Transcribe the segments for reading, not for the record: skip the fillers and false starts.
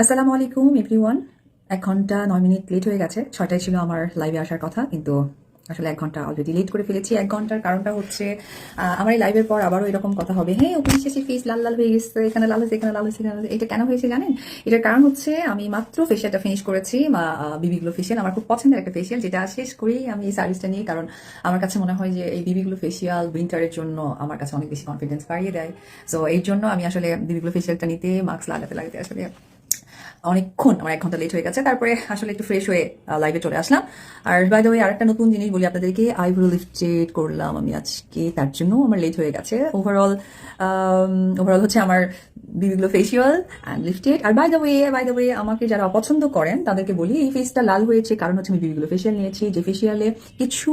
আসসালামু আলাইকুম এভরিওয়ান। 1 ঘন্টা 9 মিনিট লেট হয়ে গেছে। 6টায় ছিল আমার লাইভে আসার কথা, কিন্তু আসলে 1 ঘন্টা অলরেডি লেট করে ফেলেছি। 1 ঘন্টার কারণটা হচ্ছে আমার এই লাইভের পর আবারও এরকম কথা হবে, হ্যাঁ ওপেন শেষে ফেস লাল লাল হয়ে গেছে, এখানে লাল হয়েছে, এখানে লাল হয়েছে, এখানে লাল হয়েছে। এটা কেন হয়েছে জানেন? এটার কারণ হচ্ছে আমি মাত্র ফেশিয়ালটা ফিনিশ করেছি, বিবি গ্লো ফেশিয়াল। আমার খুব পছন্দের একটা ফেশিয়াল, যেটা শেষ করেই আমি এই সার্ভিসটা নিই, কারণ আমার কাছে মনে হয় যে এই বিবি গ্লো ফেশিয়াল উইন্টারের জন্য আমার কাছে অনেক বেশি কনফিডেন্স বাড়িয়ে দেয়। সো এই জন্য আমি আসলে বিবি গ্লো ফেশিয়ালটা নিতে মাস্ক লাগাতে আসলে অনেকক্ষণ, আমার 1 ঘন্টা লেট হয়ে গেছে। তারপরে আসলে একটু ফ্রেশ হয়ে লাইভে চলে আসলাম। আর বাই দ্য ওয়ে আরেকটা নতুন জিনিস বলি আপনাদেরকে, আইব্রো লিফটেড করলাম আমি আজকে, তার জন্য আমার লেট হয়ে গেছে। ওভারঅল হচ্ছে আমার বিবিগুলো ফেসিয়াল অ্যান্ড লিফটেড। আর বাই দ্য ওয়ে আমাকে যারা অপছন্দ করেন তাদেরকে বলি, এই ফেসটা লাল হয়েছে কারণ হচ্ছে আমি বিবিগুলো ফেসিয়াল নিয়েছি, যে ফেসিয়ালে কিছু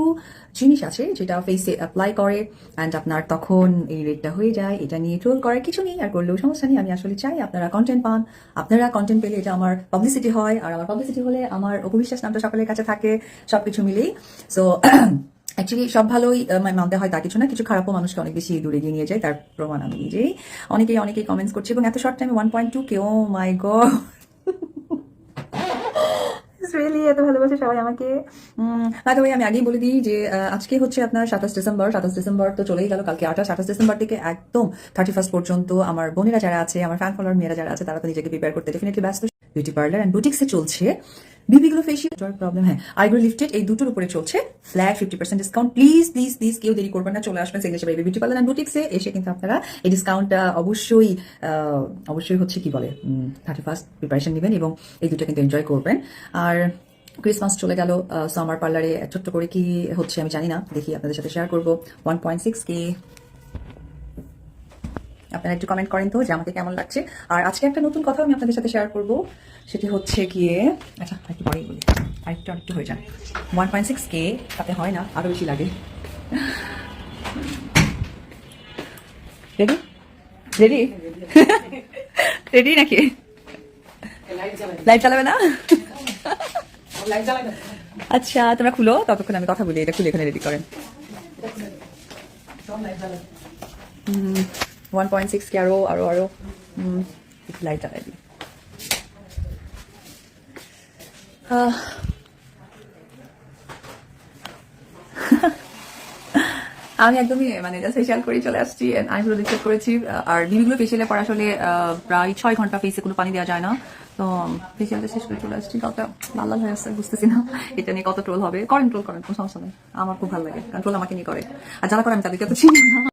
জিনিস আছে যেটা ফেসে অ্যাপ্লাই করে অ্যান্ড আপনার তখন এই রেডটা হয়ে যায়। এটা নিয়ে ট্রোল করার কিছু নেই, আর করলেও সমস্যা নেই। আমি আসলে চাই আপনারা কন্টেন্ট পান, আপনারা কন্টেন্ট পেলে এটা আমার পাবলিসিটি হয়, আর আমার পাবলিসিটি হলে আমার অপবিশ্বাস নামটা সকলের কাছে থাকে, সবকিছু মিলেই। সো অ্যাকচুয়ালি সব ভালোই মানতে হয় তা কিছু না, কিছু খারাপও মানুষকে অনেক বেশি দূরে এগিয়ে নিয়ে যায়, তার প্রমাণ আমি নিজেই। অনেকেই কমেন্টস করছে, এবং এত শর্ট টাইমে 1.2 কে, ও মাই গড, রিয়েলি এত ভালোবাসে সবাই আমাকে। বাই দ্য ওয়ে আমি আগেই বলে দিই যে আজকে হচ্ছে আপনার 27 ডিসেম্বর। 27 ডিসেম্বর তো চলেই গেল, কালকে 28 ডিসেম্বর থেকে একদম 31 পর্যন্ত আমার বোনেরা যারা আছে, আমার ফ্যান ফলোয়ার মেয়েরা যারা আছে, তারা তো নিজেকে প্রিপেয়ার করতে ডেফিনেটলি ব্যস্ত। বিউটি পার্লার অ্যান্ড বুটিক্সে চলছে বিবিগুলো ফেশিয়াল প্রবলেম, হ্যাঁ আইব্রো লিফটেড, এই দুটোর উপরে চলছে ফ্ল্যাট 50% ডিসকাউন্ট। প্লিজ কেউ দেরি করবেন না, চলে আসবেন signature baby beauty parlour and বুটিক্সে। এসে কিন্তু আপনারা এই ডিসকাউন্টটা অবশ্যই হচ্ছে কি বলে 31 প্রিপারেশন নেবেন, এবং এই দুটো কিন্তু এনজয় করবেন। আর ক্রিসমাস চলে গেল, সো আমার পার্লারে ছোট্ট করে কি হচ্ছে আমি জানি না, দেখি আপনাদের সাথে শেয়ার করবো। 1.6K, আপনারা একটু কমেন্ট করেন তো যে আমাকে কেমন লাগছে। আর আজকে একটা নতুন কথা আমি আপনাদের সাথে শেয়ার করব, সেটি হচ্ছে গিয়ে, আচ্ছা একটু পরেই বলি, আরেকটু হয়ে যান। 1.6K তাতে হয় না, আরো বেশি লাগে। রেডি রেডি রেডি নাকি? লাইভ চালাবে না? আচ্ছা তোমরা খুলো, ততক্ষণ আমি কথা বলি। এটা খুলে এখানে রেডি করেন। 1.6K, আরো লাইট জ্বালাই দিই। আমি একদমই মানে জাস্ট ফেশিয়াল করে চলে আসছি, আইব্রো রিসেট করেছি। আর বিবিগুলো ফেশিয়ালের পর আসলে প্রায় 6 ঘন্টা ফেসে কোনো পানি দেওয়া যায় না, তো ফেশিয়ালটা শেষ করে চলে আসছি। কত লাল লাল হয়ে আসছে, বুঝতেছি না এটা নিয়ে কত ট্রোল হবে। ট্রোল করেন, কোনো সমস্যা নেই, আমার খুব ভালো লাগে কারণ ট্রোল আমাকে নিয়ে করে, আর যারা করে আমি তাদেরকে তো চিনি না।